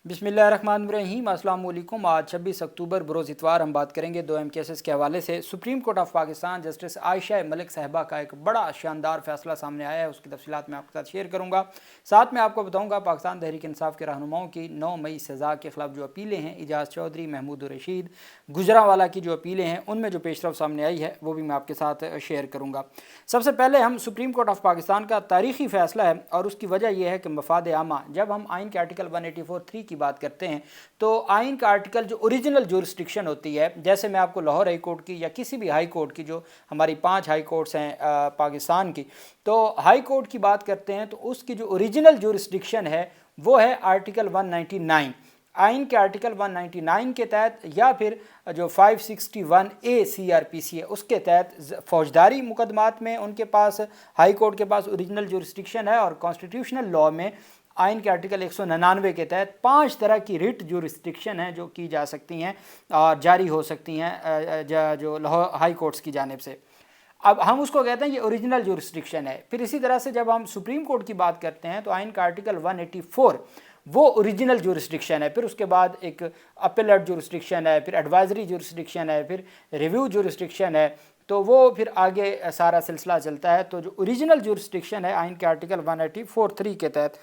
बिस्मिल्लाहिर्रहमानिर्रहीम। अस्सलाम वालेकुम। आज 26 अक्टूबर बरोज़ इतवार हम बात करेंगे दो अहम केसेस के हवाले से। Supreme court of Pakistan justice Ayesha Malik साहिबा का एक बड़ा शानदार फैसला सामने आया है, उसकी तफसीलात मैं आपके साथ शेयर करूँगा। साथ में आपको बताऊँगा पाकिस्तान तहरीक इंसाफ के रहनुमाओं की 9 मई सज़ा के ख़िलाफ़ जो अपीलें हैं, इजाज़ चौधरी, महमूद रशीद, गुजरावाला की जो अपीलें हैं, उनमें जो पेशरफ सामने आई है वो भी मैं आपके साथ शेयर करूँगा। सबसे पहले हम सुप्रीम कोर्ट ऑफ पाकिस्तान का तारीख़ी फ़ैसला है और उसकी वजह यह है कि मफाद आमा, जब हम आइन के आर्टिकल 184(3) की बात करते हैं तो आइन का आर्टिकल जो ओरिजिनल जुरिस्डिक्शन होती है, जैसे मैं आपको लाहौर हाई कोर्ट की या किसी भी हाई कोर्ट की, जो हमारी 5 हाई कोर्ट्स हैं पाकिस्तान की, तो हाई कोर्ट की बात करते हैं तो उसकी जो ओरिजिनल जुरिस्डिक्शन है वो है आर्टिकल 199। आइन के आर्टिकल 199 के तहत या फिर जो 561A CRPC है उसके तहत फौजदारी मुकदमात में उनके पास, हाई कोर्ट के पास ओरिजिनल जुरिस्डिक्शन है। और कॉन्स्टिट्यूशनल लॉ में आइन के आर्टिकल 199 के तहत 5 तरह की रिट जुरिस्डिक्शन हैं जो की जा सकती हैं और जारी हो सकती हैं जो लाहौर हाई कोर्ट्स की जानिब से। अब हम उसको कहते हैं ये ओरिजिनल जुरिस्डिक्शन है। फिर इसी तरह से जब हम सुप्रीम कोर्ट की बात करते हैं तो आइन का आर्टिकल 184 वो ओरिजिनल जुरिस्डिक्शन है। फिर उसके बाद एक अपेलेट जुरिस्डिक्शन है, फिर एडवाइजरी जुरिस्डिक्शन है, फिर रिव्यू जुरिस्डिक्शन है, तो वो फिर आगे सारा सिलसिला चलता है। तो जो ओरिजिनल जुरिस्डिक्शन है आइन के आर्टिकल 184(3) के तहत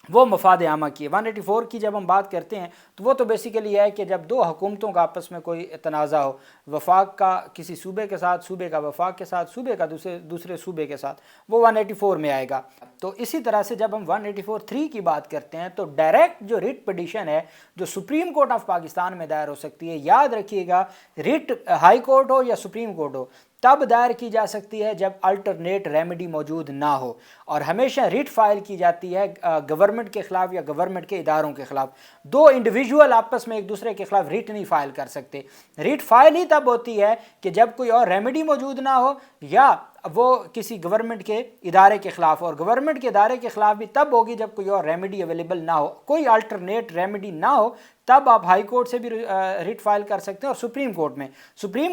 वो मफाद आमा की है। 184 की जब हम बात करते हैं तो वो तो बेसिकली है कि जब दो हुकूमतों का आपस में कोई तनाज़ा हो, वफाक का किसी सूबे के साथ, सूबे का वफाक के साथ, सूबे का दूसरे सूबे के साथ, वो 184 में आएगा। तो इसी तरह से जब हम 184(3) की बात करते हैं तो डायरेक्ट जो रिट पिटिशन है जो सुप्रीम कोर्ट ऑफ पाकिस्तान में दायर हो सकती है, याद रखिएगा, रिट हाई कोर्ट हो या सुप्रीम कोर्ट हो, तब दायर की जा सकती है जब अल्टरनेट रेमेडी मौजूद ना हो। और हमेशा रिट फाइल की जाती है गवर्नमेंट के ख़िलाफ़ या गवर्नमेंट के इदारों के ख़िलाफ़। दो इंडिविजुअल आपस में एक दूसरे के ख़िलाफ़ रिट नहीं फाइल कर सकते। रिट फाइल ही तब होती है कि जब कोई और रेमेडी मौजूद ना हो या वो किसी गवर्नमेंट के इदारे के ख़िलाफ़, और गवर्नमेंट के इदारे के ख़िलाफ़ भी तब होगी जब कोई और रेमेडी अवेलेबल ना हो, कोई अल्टरनेट रेमेडी ना हो, तब आप हाई कोर्ट से भी रिट फाइल कर सकते हैं। और सुप्रीम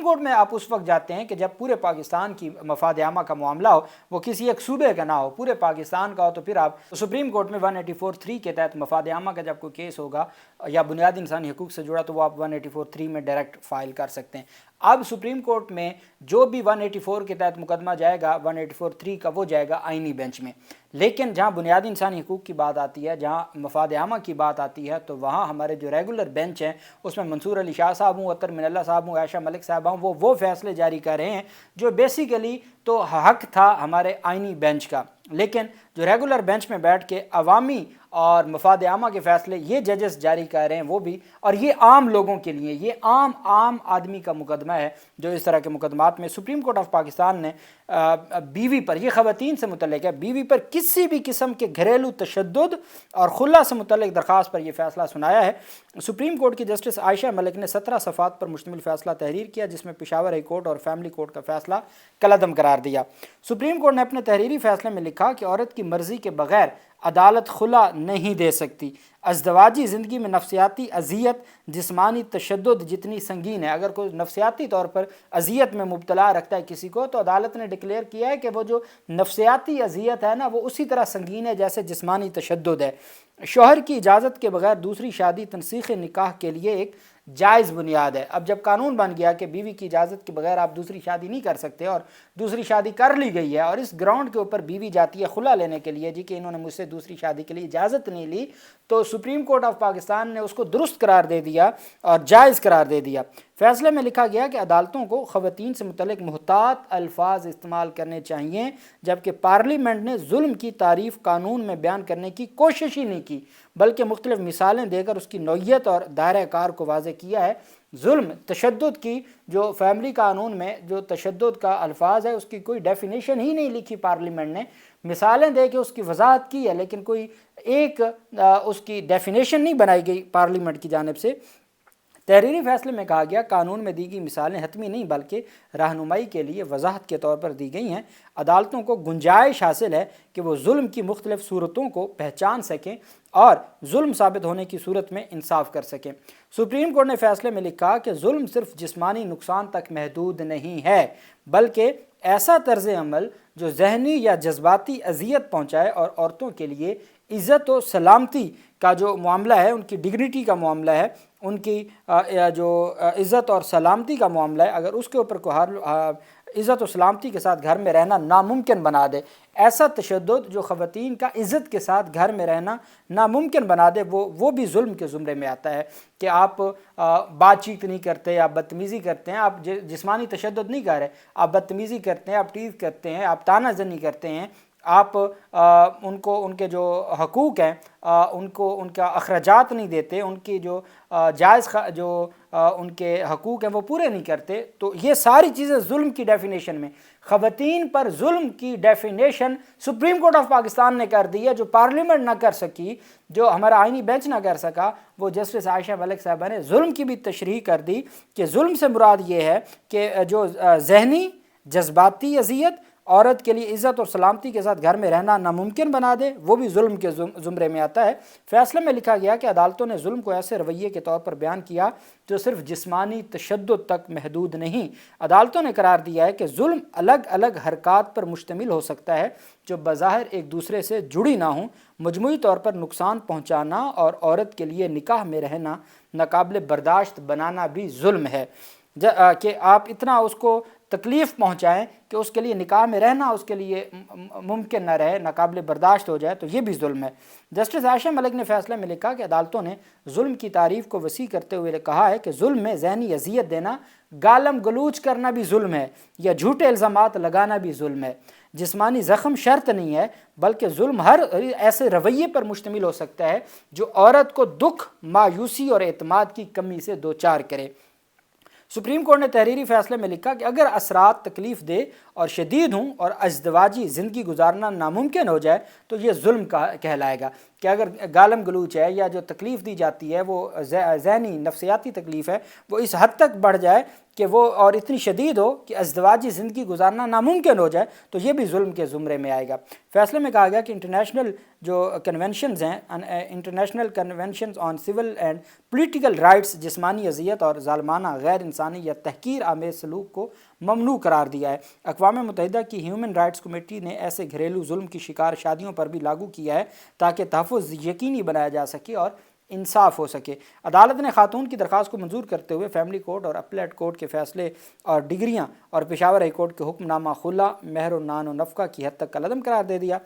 कोर्ट में आप उस वक्त जाते हैं कि जब पूरे पाकिस्तान की मफाद आमा का मामला हो, वो किसी एक सूबे का ना हो, पूरे पाकिस्तान का हो, तो फिर आप सुप्रीम कोर्ट में 184(3) के तहत मफाद आमा का जब कोई केस होगा या बुनियादी इंसानी हकूक़ से जुड़ा तो वो आप 184(3) में डायरेक्ट फाइल कर सकते हैं। अब सुप्रीम कोर्ट में जो भी 184 के तहत मुकदमा जाएगा, 184(3) का वो जाएगा आइनी बेंच में। लेकिन जहाँ बुनियादी इंसानी हकूक़ की बात आती है, जहाँ मफाद आमा की बात आती है, तो वहाँ हमारे जो रेगुलर बेंच हैं उसमें मंसूर अली शाह साहब हूँ, अतर मिनल्ला साहब हूँ, आयशा मलिक साहब हूँ, वो फैसले जारी कर रहे हैं जो बेसिकली तो हक था हमारे आइनी बेंच का। लेकिन जो रेगुलर बेंच में बैठ के अवामी और मफाद आमा के फ़ैसले ये जजेस जारी कर रहे हैं वो भी, और ये आम लोगों के लिए, ये आम आदमी का मुकदमा है जो इस तरह के मुकदमात में सुप्रीम कोर्ट ऑफ पाकिस्तान ने बीवी पर, ये ख़वातीन से मुतल्लिक़ है, बीवी पर किसी भी किस्म के घरेलू तशद्दुद और खुला से मुतल्लिक़ दरख्वास्त पर यह फ़ैसला सुनाया है। सुप्रीम कोर्ट की जस्टिस आयशा मलिक ने 17 सफ़ात पर मुश्तमिल फ़ैसला तहरीर किया, जिसमें पेशावर हाई कोर्ट और फैमिली कोर्ट का फ़ैसला कलअदम करार दिया। सुप्रीम कोर्ट ने अपने तहरीरी फ़ैसले में लिखा कि औरत की मर्ज़ी के बग़ैर अदालत खुला नहीं दे सकती। अज़दवाजी ज़िंदगी में नफसियाती अजियत, जिस्मानी तशद्दुद जितनी संगीन है, अगर कोई नफसियाती तौर पर अजियत में मुब्तला रखता है किसी को, तो अदालत ने डिक्लेयर किया है कि वो जो नफसियाती अजियत है ना, वो उसी तरह संगीन है जैसे जिस्मानी तशद्दुद है। शौहर की इजाज़त के बगैर दूसरी शादी तनसीख़ निकाह के लिए एक जायज़ बुनियाद है। अब जब कानून बन गया कि बीवी की इजाज़त के बगैर आप दूसरी शादी नहीं कर सकते और दूसरी शादी कर ली गई है, और इस ग्राउंड के ऊपर बीवी जाती है खुला लेने के लिए जी कि इन्होंने मुझसे दूसरी शादी के लिए इजाज़त नहीं ली, तो सुप्रीम कोर्ट ऑफ पाकिस्तान ने उसको दुरुस्त करार दे दिया और जायज़ करार दे दिया। फैसले में लिखा गया कि अदालतों को ख़वातीन से मुतल्लिक़ मुहतात अल्फाज इस्तेमाल करने चाहिए, जबकि पार्लियामेंट ने जुल्म की तारीफ़ कानून में बयान करने की कोशिश ही नहीं की, बल्कि मुख्तलिफ़ मिसालें देकर उसकी नौइयत और दायरा कार को वाज़ेह किया है। जुल्म, तशद्दुद की जो फैमिली कानून में जो तशद्दुद का अल्फाज है उसकी कोई डेफिनेशन ही नहीं लिखी पार्लियामेंट ने, मिसालें दे के उसकी वजाहत की है, लेकिन कोई एक उसकी डेफिनेशन नहीं बनाई गई पार्लियामेंट की जानिब से। तहरीरी फैसले में कहा गया, कानून में दी गई मिसालें हतमी नहीं बल्कि रहनुमाई के लिए वजाहत के तौर पर दी गई हैं। अदालतों को गुंजाइश हासिल है कि वो जुल्म की मुख्तलिफ सूरतों को पहचान सकें और जुल्म साबित होने की सूरत में इंसाफ कर सकें। सुप्रीम कोर्ट ने फैसले में लिखा कि जुल्म सिर्फ जिस्मानी नुकसान तक महदूद नहीं है, बल्कि ऐसा तर्ज अमल जो जहनी या जज्बाती अजियत पहुँचाए और औरतों के लिए इज़्ज़त व सलामती کا جو معاملہ ہے، ان کی ڈگنیٹی کا معاملہ ہے، ان کی جو عزت اور سلامتی کا معاملہ ہے، اگر اس کے اوپر کوئی عزت و سلامتی کے ساتھ گھر میں رہنا ناممکن بنا دے، ایسا تشدد جو خواتین کا عزت کے ساتھ گھر میں رہنا ناممکن بنا دے، وہ بھی ظلم کے زمرے میں آتا ہے کہ آپ بات چیت نہیں کرتے، آپ بدتمیزی کرتے ہیں، آپ جسمانی تشدد نہیں کر رہے، آپ بدتمیزی کرتے ہیں، آپ ٹیز کرتے ہیں، آپ طعنہ زنی کرتے ہیں، آپ ان کو ان کے جو حقوق ہیں ان کا اخراجات نہیں دیتے، ان کی جو جائز جو ان کے حقوق ہیں وہ پورے نہیں کرتے، تو یہ ساری چیزیں ظلم کی ڈیفینیشن میں، خواتین پر ظلم کی definition supreme court of Pakistan نے کر دی ہے، جو پارلیمنٹ نہ کر سکی، جو ہمارا آئینی بینچ نہ کر سکا، وہ جسٹس عائشہ ملک صاحبہ نے ظلم کی بھی تشریح کر دی کہ ظلم سے مراد یہ ہے کہ جو ذہنی جذباتی اذیت عورت کے لیے عزت اور سلامتی کے ساتھ گھر میں رہنا ناممکن بنا دے، وہ بھی ظلم کے زمرے میں آتا ہے۔ فیصلے میں لکھا گیا کہ عدالتوں نے ظلم کو ایسے رویے کے طور پر بیان کیا جو صرف جسمانی تشدد تک محدود نہیں۔ عدالتوں نے قرار دیا ہے کہ ظلم الگ الگ حرکات پر مشتمل ہو سکتا ہے جو بظاہر ایک دوسرے سے جڑی نہ ہوں۔ مجموعی طور پر نقصان پہنچانا اور عورت کے لیے نکاح میں رہنا ناقابل برداشت بنانا بھی ظلم ہے، کہ آپ اتنا اس کو تکلیف پہنچائیں کہ اس کے لیے نکاح میں رہنا اس کے لیے ممکن نہ رہے، ناقابل برداشت ہو جائے، تو یہ بھی ظلم ہے۔ جسٹس عائشہ ملک نے فیصلے میں لکھا کہ عدالتوں نے ظلم کی تعریف کو وسیع کرتے ہوئے کہا ہے کہ ظلم میں ذہنی اذیت دینا، گالم گلوچ کرنا بھی ظلم ہے، یا جھوٹے الزامات لگانا بھی ظلم ہے۔ جسمانی زخم شرط نہیں ہے، بلکہ ظلم ہر ایسے رویے پر مشتمل ہو سکتا ہے جو عورت کو دکھ، مایوسی اور اعتماد کی کمی سے دوچار کرے۔ سپریم کورٹ نے تحریری فیصلے میں لکھا کہ اگر اثرات تکلیف دہ اور شدید ہوں اور ازدواجی زندگی گزارنا ناممکن ہو جائے تو یہ ظلم کہلائے گا، کہ اگر گالم گلوچ ہے یا جو تکلیف دی جاتی ہے وہ ذہنی نفسیاتی تکلیف ہے، وہ اس حد تک بڑھ جائے کہ وہ اور اتنی شدید ہو کہ ازدواجی زندگی گزارنا ناممکن ہو جائے، تو یہ بھی ظلم کے زمرے میں آئے گا۔ فیصلے میں کہا گیا کہ انٹرنیشنل جو کنونشنز ہیں، international conventions on civil and political rights, جسمانی اذیت اور ظالمانہ، غیر انسانی یا تحقیر آمیز سلوک کو ممنوع قرار دیا ہے۔ اقوام متحدہ کی ہیومن رائٹس کمیٹی نے ایسے گھریلو ظلم کی شکار شادیوں پر بھی لاگو کیا ہے تاکہ تحفظ یقینی بنایا جا سکے اور انصاف ہو سکے۔ عدالت نے خاتون کی درخواست کو منظور کرتے ہوئے فیملی کورٹ اور اپلیٹ کورٹ کے فیصلے اور ڈگریاں اور پشاور ہائی کورٹ کے حکم نامہ خلا، مہر و نان و نفقہ کی حد تک کالعدم قرار دے دیا۔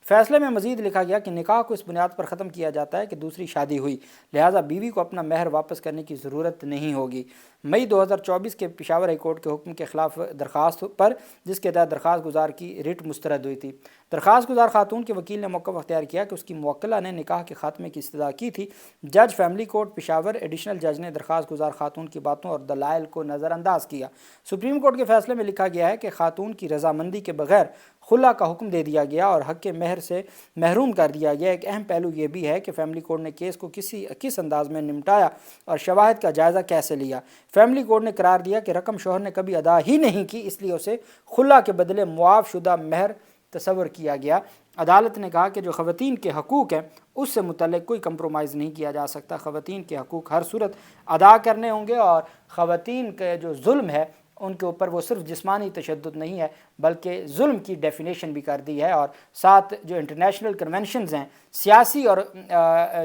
فیصلے میں مزید لکھا گیا کہ نکاح کو اس بنیاد پر ختم کیا جاتا ہے کہ دوسری شادی ہوئی، لہٰذا بیوی کو اپنا مہر واپس کرنے کی ضرورت نہیں ہوگی۔ مئی 2024 کے پشاور ہائی کورٹ کے حکم کے خلاف درخواست پر، جس کے تحت درخواست گزار کی ریٹ مسترد ہوئی تھی، درخواست گزار خاتون کے وکیل نے موقف اختیار کیا کہ اس کی موکلہ نے نکاح کے خاتمے کی استدعا کی تھی۔ جج فیملی کورٹ پشاور ایڈیشنل جج نے درخواست گزار خاتون کی باتوں اور دلائل کو نظر انداز کیا۔ سپریم کورٹ کے فیصلے میں لکھا گیا ہے کہ خاتون کی رضامندی کے بغیر خلا کا حکم دے دیا گیا اور حق مہر سے محروم کر دیا گیا۔ ایک اہم پہلو یہ بھی ہے کہ فیملی کورٹ نے کیس کو کس انداز میں نمٹایا اور شواہد کا جائزہ کیسے لیا۔ فیملی کورٹ نے قرار دیا کہ رقم شوہر نے کبھی ادا ہی نہیں کی، اس لیے اسے خلا کے بدلے معاف شدہ مہر تصور کیا گیا۔ عدالت نے کہا کہ جو خواتین کے حقوق ہیں اس سے متعلق کوئی کمپرومائز نہیں کیا جا سکتا، خواتین کے حقوق ہر صورت ادا کرنے ہوں گے، اور خواتین کے جو ظلم ہے ان کے اوپر وہ صرف جسمانی تشدد نہیں ہے بلکہ ظلم کی ڈیفینیشن بھی کر دی ہے، اور ساتھ جو انٹرنیشنل کنونشنز ہیں سیاسی اور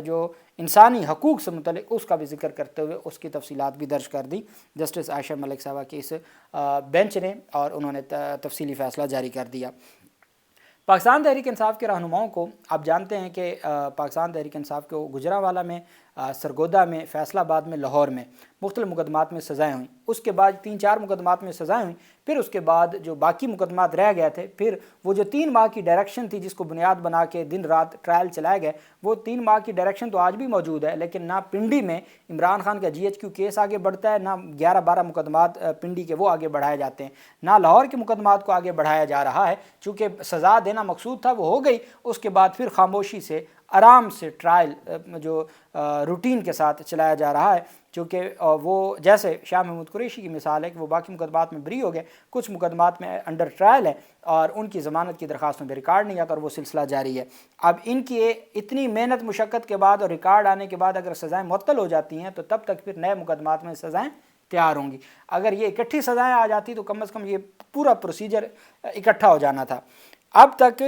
جو انسانی حقوق سے متعلق اس کا بھی ذکر کرتے ہوئے اس کی تفصیلات بھی درج کر دی جسٹس عائشہ ملک صاحبہ کے اس بینچ نے، اور انہوں نے تفصیلی فیصلہ جاری کر دیا۔ پاکستان تحریک انصاف کے رہنماؤں کو آپ جانتے ہیں کہ پاکستان تحریک انصاف کو گجرانوالہ میں، سرگودا میں، فیصل آباد میں، لاہور میں مختلف مقدمات میں سزائیں ہوئیں، اس کے بعد 3-4 مقدمات میں سزائیں ہوئیں، پھر اس کے بعد جو باقی مقدمات رہ گئے تھے، پھر وہ جو 3 ماہ کی ڈائریکشن تھی جس کو بنیاد بنا کے دن رات ٹرائل چلائے گئے، وہ 3 ماہ کی ڈائریکشن تو آج بھی موجود ہے، لیکن نہ پنڈی میں عمران خان کا GHQ کیس آگے بڑھتا ہے، نہ 11-12 مقدمات پنڈی کے وہ آگے بڑھائے جاتے ہیں، نہ لاہور کے مقدمات کو آگے بڑھایا جا رہا ہے، چونکہ سزا دینا مقصود تھا وہ ہو گئی، اس کے بعد پھر خاموشی سے آرام سے ٹرائل جو روٹین کے ساتھ چلایا جا رہا ہے، چونکہ وہ جیسے شاہ محمود قریشی کی مثال ہے کہ وہ باقی مقدمات میں بری ہو گئے، کچھ مقدمات میں انڈر ٹرائل ہے اور ان کی ضمانت کی درخواستوں پہ ریکارڈ نہیں آتا اور وہ سلسلہ جاری ہے۔ اب ان کی اتنی محنت مشقت کے بعد اور ریکارڈ آنے کے بعد اگر سزائیں معطل ہو جاتی ہیں تو تب تک پھر نئے مقدمات میں سزائیں تیار ہوں گی۔ اگر یہ اکٹھی سزائیں آ جاتی تو کم از کم یہ پورا پروسیجر اکٹھا ہو جانا تھا۔ अब तक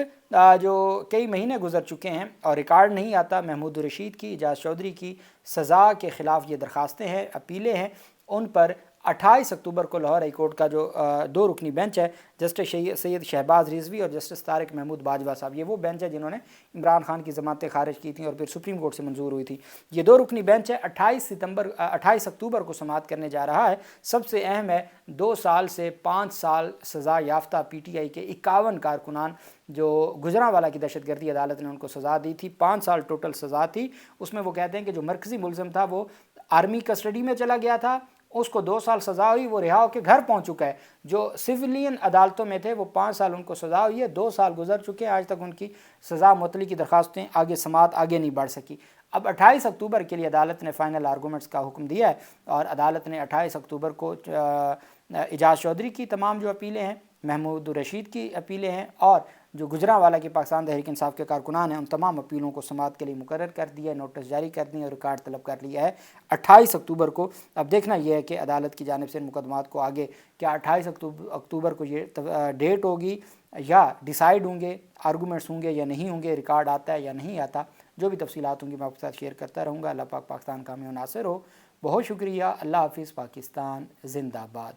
जो कई महीने गुजर चुके हैं और रिकॉर्ड नहीं आता। महमूद रशीद की, एजाज चौधरी की सज़ा के ख़िलाफ़ ये दरखास्तें हैं, अपीलें हैं, उन पर 28 अक्टूबर को लाहौर हाई कोर्ट का जो 2 रुकनी बेंच है, जस्टिस सैयद शहबाज रिजवी और जस्टिस तारिक महमूद बाजवा साहब, ये वो बेंच है जिन्होंने इमरान खान की ज़मानतें खारिज की थी और फिर सुप्रीम कोर्ट से मंजूर हुई थी। ये 2 रुकनी बेंच है, 28 अक्टूबर को समाअत करने जा रहा है। सबसे अहम है 2 साल से 5 साल सज़ा याफ्ता PTI के 51 कारकुनान जो गुजरांवाला की दहशतगर्दी अदालत ने उनको सज़ा दी थी, 5 साल टोटल सज़ा थी। उसमें वो कहते हैं कि जो मरकज़ी मुलज़म था वो आर्मी कस्टडी में चला गया था, उसको 2 साल सज़ा हुई, वो रिहा होकर घर पहुंच चुका है। जो सिविलियन अदालतों में थे वो 5 साल उनको सज़ा हुई है, 2 साल गुजर चुके हैं, आज तक उनकी सज़ा मुअत्तली की दरखास्तें आगे समाअत आगे नहीं बढ़ सकी। अब 28 अक्टूबर के लिए अदालत ने फ़ाइनल आर्गूमेंट्स का हुक्म दिया है और अदालत ने 28 अक्टूबर को एजाज चौधरी की तमाम जो अपीलें हैं, महमूद रशीद की अपीलें हैं और जो गुजरांवाला के पाकिस्तान तहरीक इंसाफ के कारकुनान हैं, उन तमाम अपीलों को समाअत के लिए मुकर्रर कर दिया है, नोटिस जारी कर दिए और रिकॉर्ड तलब कर लिया है 28 अक्टूबर को। अब देखना यह है कि अदालत की जानिब से इन मुकदमात को आगे क्या 28 अक्टूबर को ये डेट होगी या डिसाइड होंगे, आर्गूमेंट्स होंगे या नहीं होंगे, रिकॉर्ड आता है या नहीं आता। जो भी तफसीलात होंगी मैं आपके साथ शेयर करता रहूँगा। अल्लाह पाक पाकिस्तान का हमें नासिर हो। बहुत शुक्रिया। अल्लाह हाफिज़। पाकिस्तान जिंदाबाद।